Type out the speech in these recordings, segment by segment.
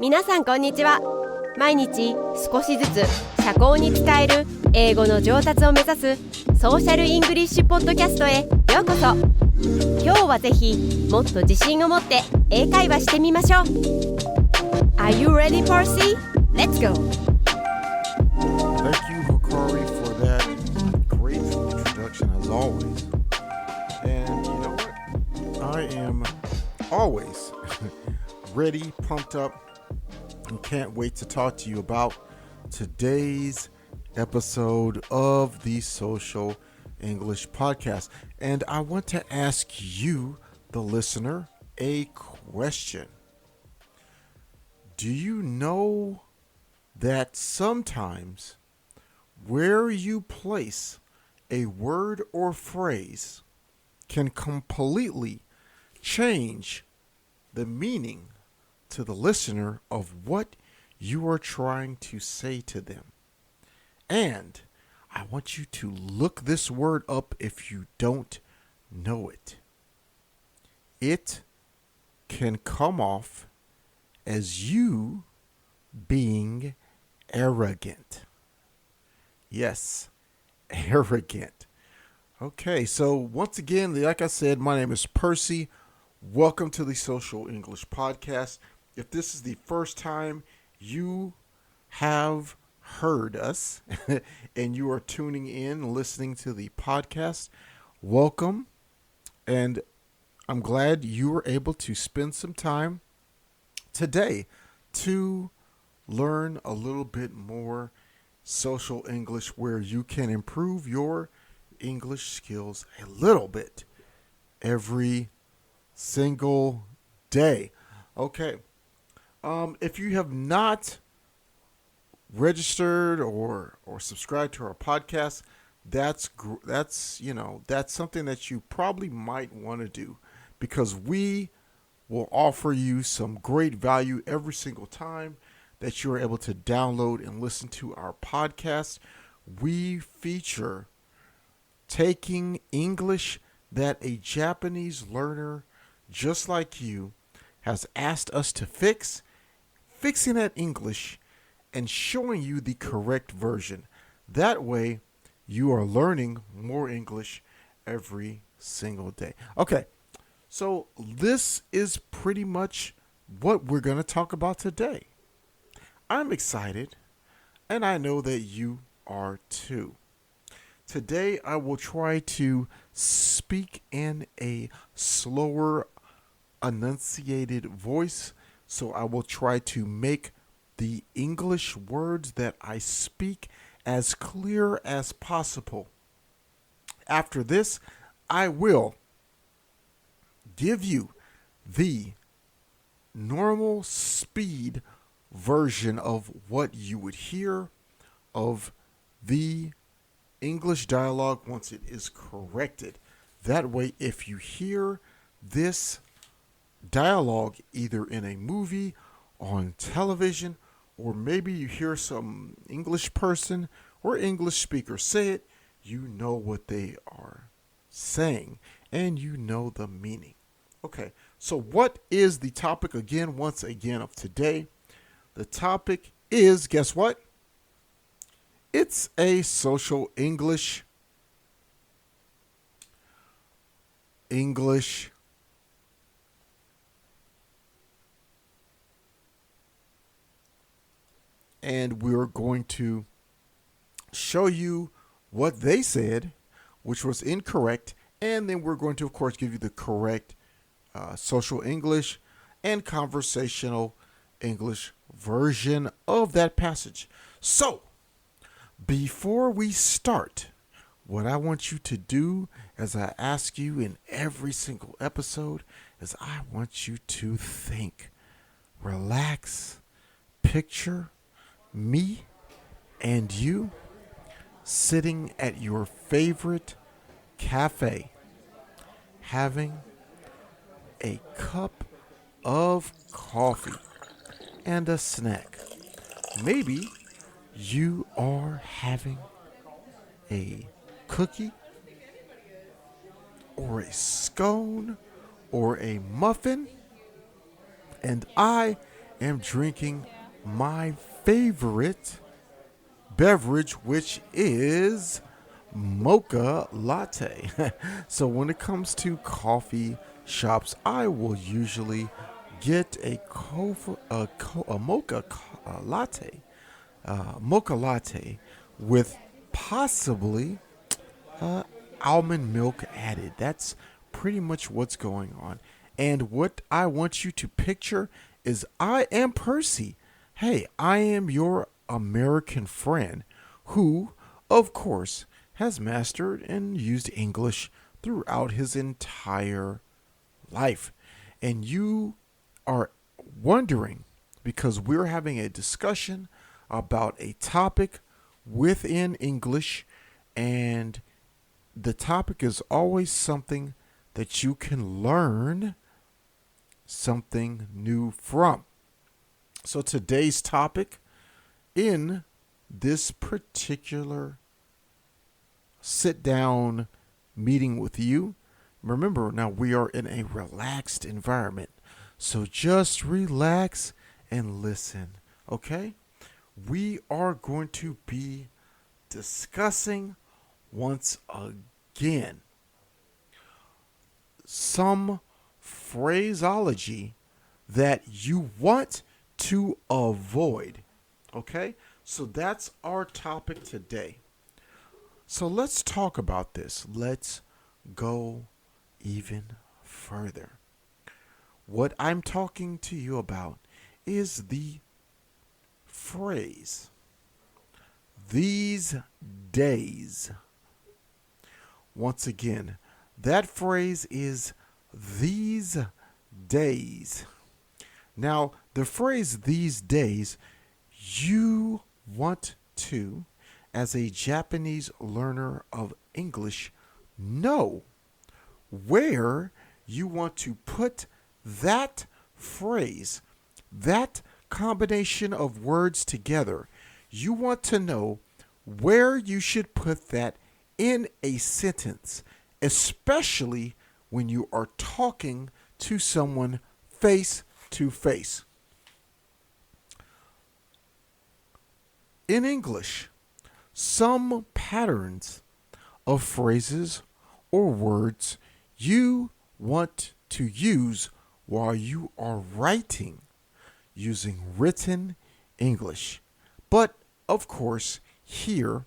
皆さんこんにちは。毎日少しずつ社交に伝える英語の上達を目指すソーシャルイングリッシュポッドキャストへようこそ。今日はぜひもっと自信を持って英会話してみましょう。 Are you ready, Percy? Let's go! Thank you, Hikari, for that great introduction as always. And you know what? I am always ready, pumped up, and can't wait to talk to you about today's episode of the Social English Podcast. And I want to ask you, the listener, a question. Do you know that sometimes where you place a word or phrase can completely change the meaning to the listener of what you are trying to say to them? And I want you to look this word up if you don't know it. It can come off as you being arrogant. Yes, arrogant. Okay, so once again, like I said, my name is Percy. Welcome to the Social English Podcast. If this is the first time you have heard us and you are tuning in, listening to the podcast, welcome. And I'm glad you were able to spend some time today to learn a little bit more social English where you can improve your English skills a little bit every single day. Okay. If you have not registered or subscribed to our podcast, that's something that you probably might want to do, because we will offer you some great value every single time that you're able to download and listen to our podcast. We feature taking English that a Japanese learner just like you has asked us to fixing that English and showing you the correct version. That way, you are learning more English every single day. Okay, so this is pretty much what we're going to talk about today. I'm excited, and I know that you are too. Today, I will try to speak in a slower, enunciated voice, so I will try to make the English words that I speak as clear as possible. After this, I will give you the normal speed version of what you would hear of the English dialogue once it is corrected. That way, if you hear this dialogue either in a movie, on television, or maybe you hear some English person or English speaker say it, you know what they are saying and you know the meaning. Okay, so what is the topic once again of today? The topic is, guess what? It's a social English and we're going to show you what they said, which was incorrect, and then we're going to, of course, give you the correct social English and conversational English version of that passage. So, before we start, what I want you to do, as I ask you in every single episode, is I want you to think, relax, picture me and you sitting at your favorite cafe, having a cup of coffee and a snack. Maybe you are having a cookie or a scone or a muffin, and I am drinking my favorite beverage, which is mocha latte. So when it comes to coffee shops, I will usually get a mocha latte with possibly almond milk added. That's pretty much what's going on. And what I want you to picture is I am Percy. Hey, I am your American friend who, of course, has mastered and used English throughout his entire life. And you are wondering because we're having a discussion about a topic within English, and the topic is always something that you can learn something new from. So today's topic in this particular sit down meeting with you, remember now we are in a relaxed environment. So just relax and listen, okay? We are going to be discussing once again some phraseology that you want to avoid. Okay? So that's our topic today. So let's talk about this. Let's go even further. What I'm talking to you about is the phrase these days. Once again, that phrase is these days. Now, the phrase these days, you want to, as a Japanese learner of English, know where you want to put that phrase, that combination of words together. You want to know where you should put that in a sentence, especially when you are talking to someone face to face. In English, some patterns of phrases or words you want to use while you are writing using written English. But of course, here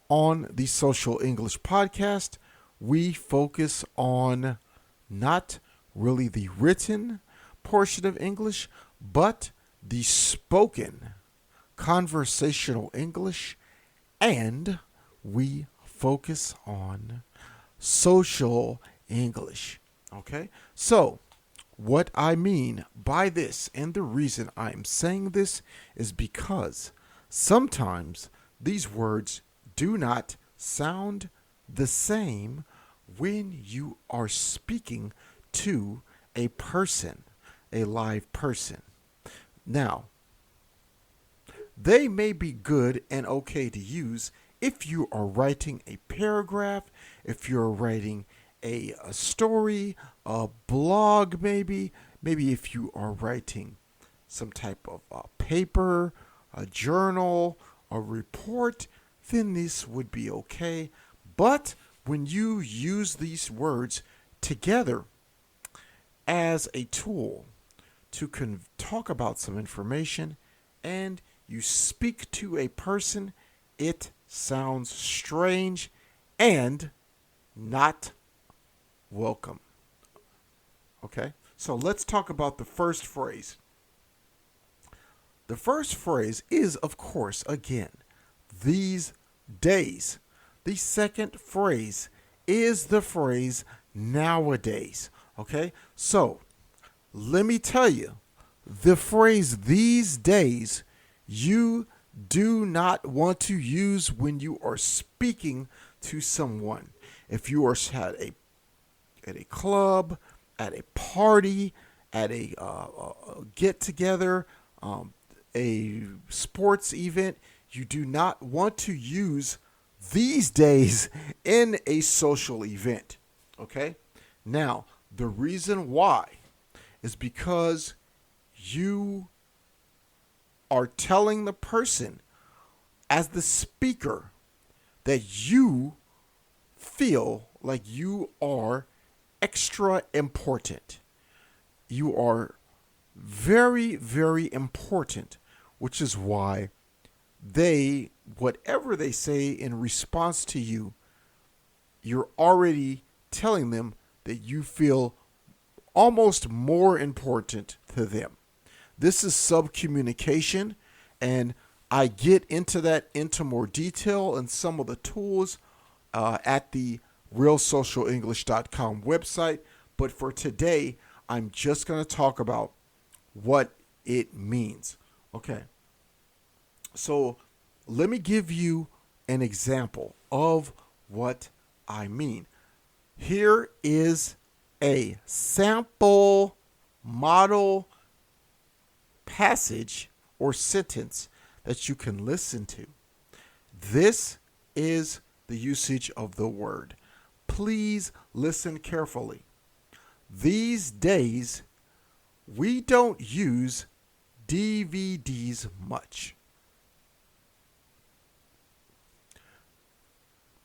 on the Social English Podcast, we focus on not really the written portion of English, but the spoken conversational English, and we focus on social English. Okay? So, what I mean by this, and the reason I'm saying this, is because sometimes these words do not sound the same when you are speaking to a person, a live person. Now, they may be good and okay to use if you are writing a paragraph, if you're writing a story, a blog maybe if you are writing some type of paper, a journal, a report, then this would be okay. But when you use these words together as a tool to talk about some information and you speak to a person, it sounds strange and not welcome. Okay? So let's talk about the first phrase. The first phrase is, of course, again, these days. The second phrase is the phrase nowadays. Okay? So, let me tell you, the phrase these days, you do not want to use when you are speaking to someone. If you are at a club, at a party, at a get-together, a sports event, you do not want to use these days in a social event. Okay? Now, the reason why is because you are telling the person as the speaker that you feel like you are extra important. You are very, very important, which is why whatever they say in response to you, you're already telling them that you feel almost more important to them. This is subcommunication, and I get into more detail and some of the tools at the realsocialenglish.com website. But for today, I'm just going to talk about what it means. Okay. So let me give you an example of what I mean. Here is a sample model passage or sentence that you can listen to. This is the usage of the word. Please listen carefully. These days, we don't use DVDs much.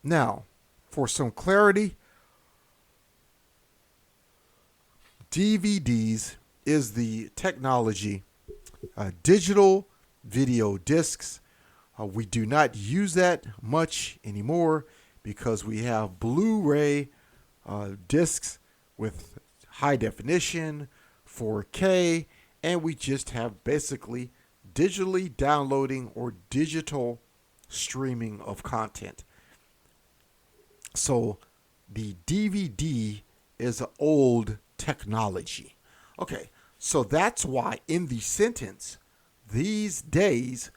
Now, for some clarity, DVDs is the technology, digital video discs. We do not use that much anymore because we have Blu-ray discs with high definition, 4K, and we just have basically digitally downloading or digital streaming of content. So the DVD is an old technology. Okay, so that's why in the sentence, these days,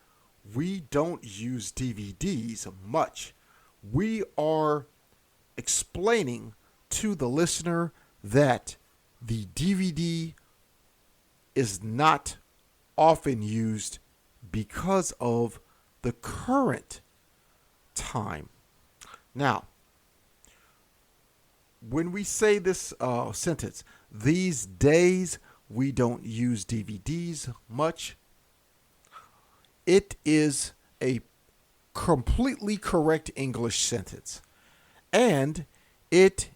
we don't use DVDs much. We are explaining to the listener that the DVD is not often used because of the current time. Now, when we say this sentence, these days we don't use DVDs much, it is a completely correct English sentence. And it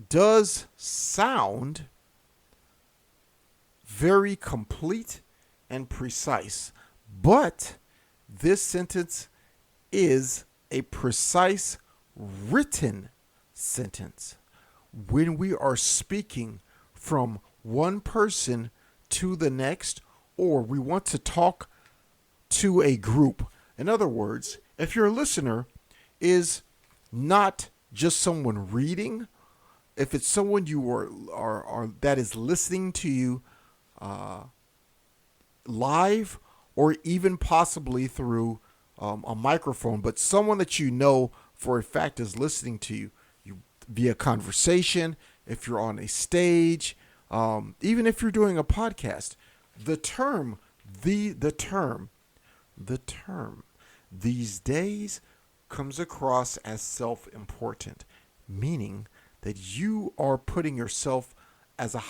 does sound very complete and precise. But this sentence is a precise written sentence. When we are speaking from one person to the next, or we want to talk to a group. In other words, if your listener is not just someone reading, if it's someone you are that is listening to you live, or even possibly through a microphone, but someone that you know for a fact is listening to you via conversation, if you're on a stage, even if you're doing a podcast, the term these days comes across as self-important, meaning that you are putting yourself as a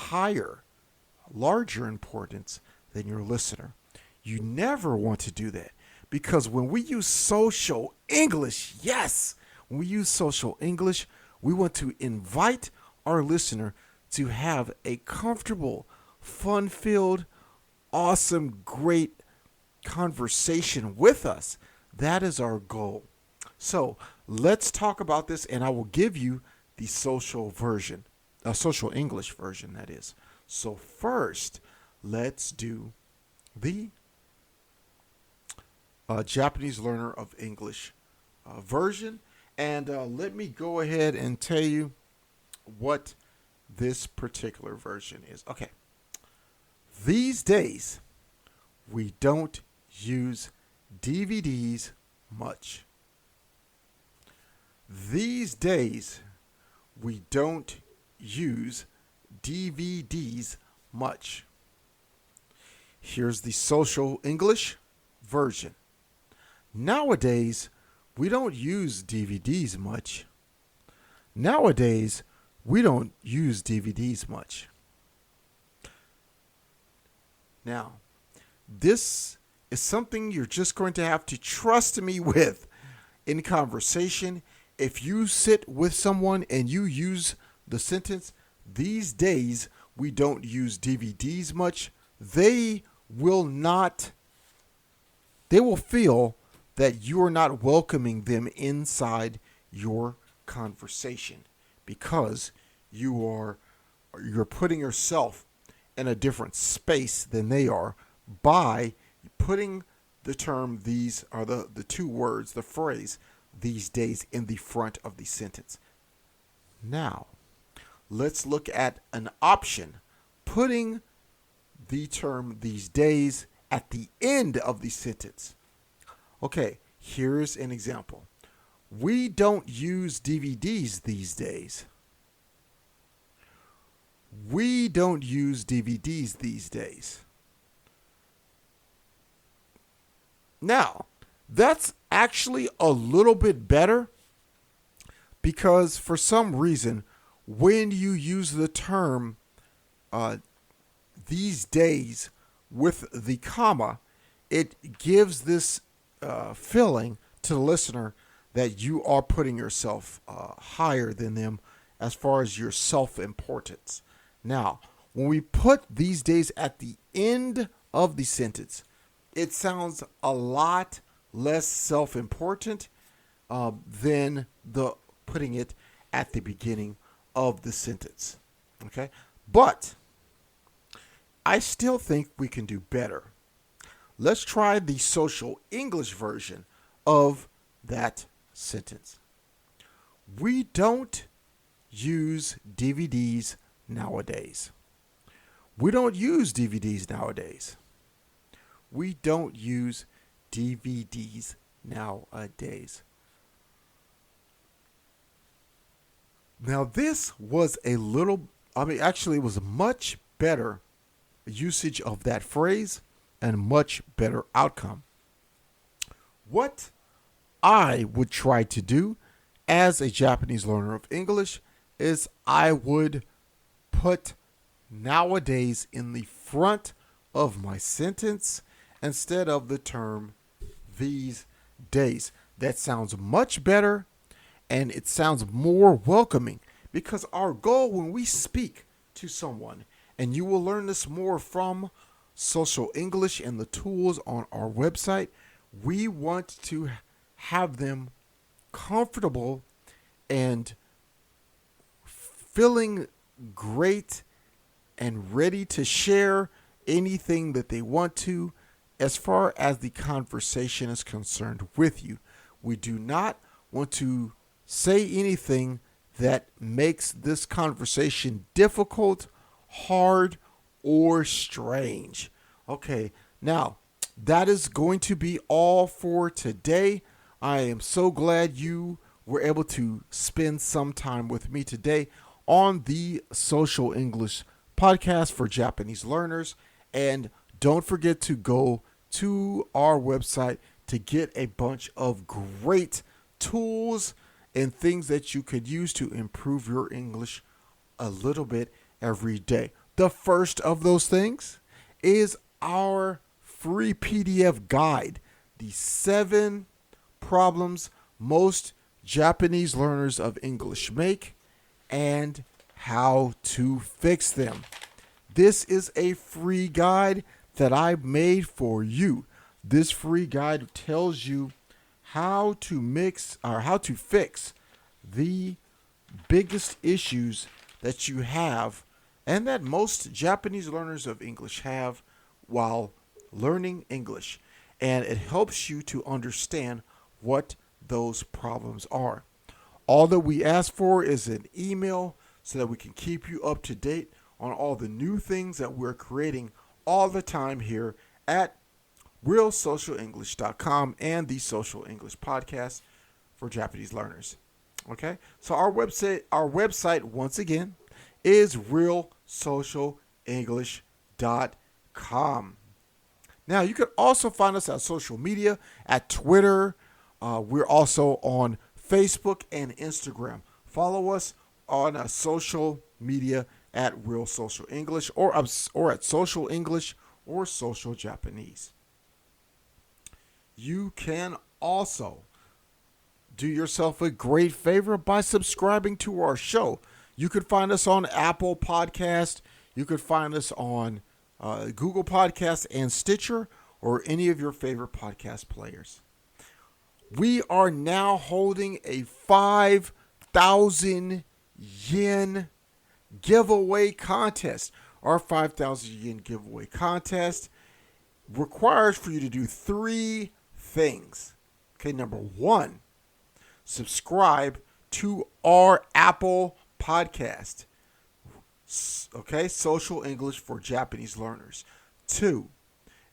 larger importance than your listener. You never want to do that, because when we use social English, when we use social English, we want to invite our listener to have a comfortable, fun-filled, awesome, great conversation with us. That is our goal. So let's talk about this, and I will give you the social English version, that is. So first, let's do the Japanese Learner of English version. And let me go ahead and tell you what this particular version is. Okay. These days, we don't use DVDs much. These days, we don't use DVDs much. Here's the social English version. Nowadays, we don't use DVDs much. Nowadays, we don't use DVDs much. Now, this is something you're just going to have to trust me with in conversation. If you sit with someone and you use the sentence, these days we don't use DVDs much, they will feel that you are not welcoming them inside your conversation because you're putting yourself in a different space than they are by putting the term these are the two words, the phrase these days in the front of the sentence. Now, let's look at an option, putting the term these days at the end of the sentence. Okay, here's an example. We don't use DVDs these days. We don't use DVDs these days. Now, that's actually a little bit better because for some reason, when you use the term these days with the comma, it gives this feeling to the listener that you are putting yourself higher than them as far as your self-importance. Now, when we put these days at the end of the sentence, it sounds a lot less self-important than the putting it at the beginning of the sentence. Okay? But I still think we can do better. Let's try the social English version of that sentence. We don't use DVDs nowadays. We don't use DVDs nowadays. We don't use DVDs nowadays. Now this was it was a much better usage of that phrase and much better outcome. What I would try to do as a Japanese learner of English is I would put nowadays in the front of my sentence instead of the term these days. That sounds much better and it sounds more welcoming because our goal when we speak to someone, and you will learn this more from Social English and the tools on our website, we want to have them comfortable and feeling great and ready to share anything that they want to as far as the conversation is concerned with you. We do not want to say anything that makes this conversation difficult, hard, or strange. Okay, now that is going to be all for today. I am so glad you were able to spend some time with me today on the Social English podcast for Japanese learners. And don't forget to go to our website to get a bunch of great tools and things that you could use to improve your English a little bit every day. The first of those things is our free PDF guide, the 7 problems most Japanese learners of English make and how to fix them. This is a free guide that I made for you. This free guide tells you how to fix the biggest issues that you have and that most Japanese learners of English have while learning English. And it helps you to understand what those problems are. All that we ask for is an email so that we can keep you up to date on all the new things that we're creating all the time here at realsocialenglish.com and the Social English Podcast for Japanese learners. Okay, so our website once again is realsocialenglish.com. Now you can also find us on social media at Twitter. We're also on Facebook and Instagram. Follow us on social media at Real Social English or at Social English or social Japanese. You can also do yourself a great favor by subscribing to our show. You could find us on Apple Podcast. You could find us on Google Podcasts and Stitcher or any of your favorite podcast players. We are now holding a 5,000 yen giveaway contest. Our 5,000 yen giveaway contest requires for you to do 3 things. Okay, number 1, subscribe to our Apple Podcast. Okay, Social English for Japanese Learners. 2,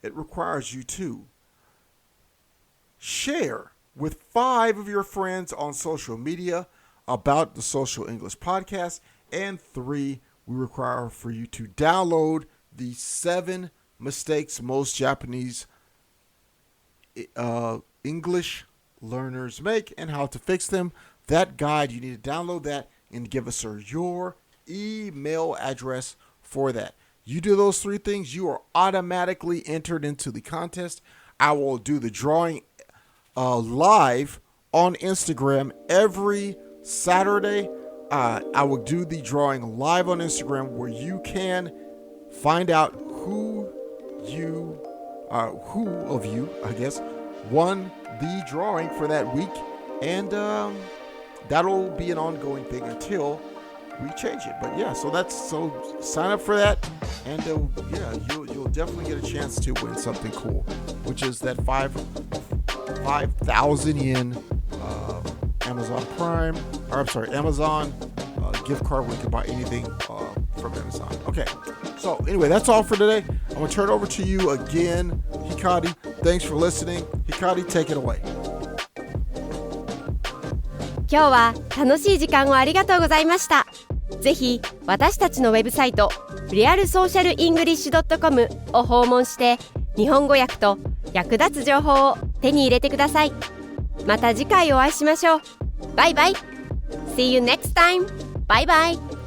it requires you to share with 5 of your friends on social media about the Social English Podcast. And 3, we require for you to download the 7 mistakes most Japanese English learners make and how to fix them. That guide, you need to download that and give us your email address for that. You do those 3 things, you are automatically entered into the contest. I will do the drawing live on Instagram every Saturday. I will do the drawing live on Instagram where you can find out who of you, I guess, won the drawing for that week, and that'll be an ongoing thing until we change it. But yeah, so sign up for that, and you'll definitely get a chance to win something cool, which is that 5,000 yen Amazon Prime, Amazon gift card where you can buy anything from Amazon. Okay, so anyway, that's all for today. I'm going to turn it over to you again, Hikari. Thanks for listening. Hikari, take it away. 今日は楽しい時間をありがとうございました。ぜひ私たちのウェブサイト realsocialenglish.com を訪問して日本語訳と役立つ情報を手に入れてください。また次回お会いしましょう。バイバイ。See you next time. Bye bye.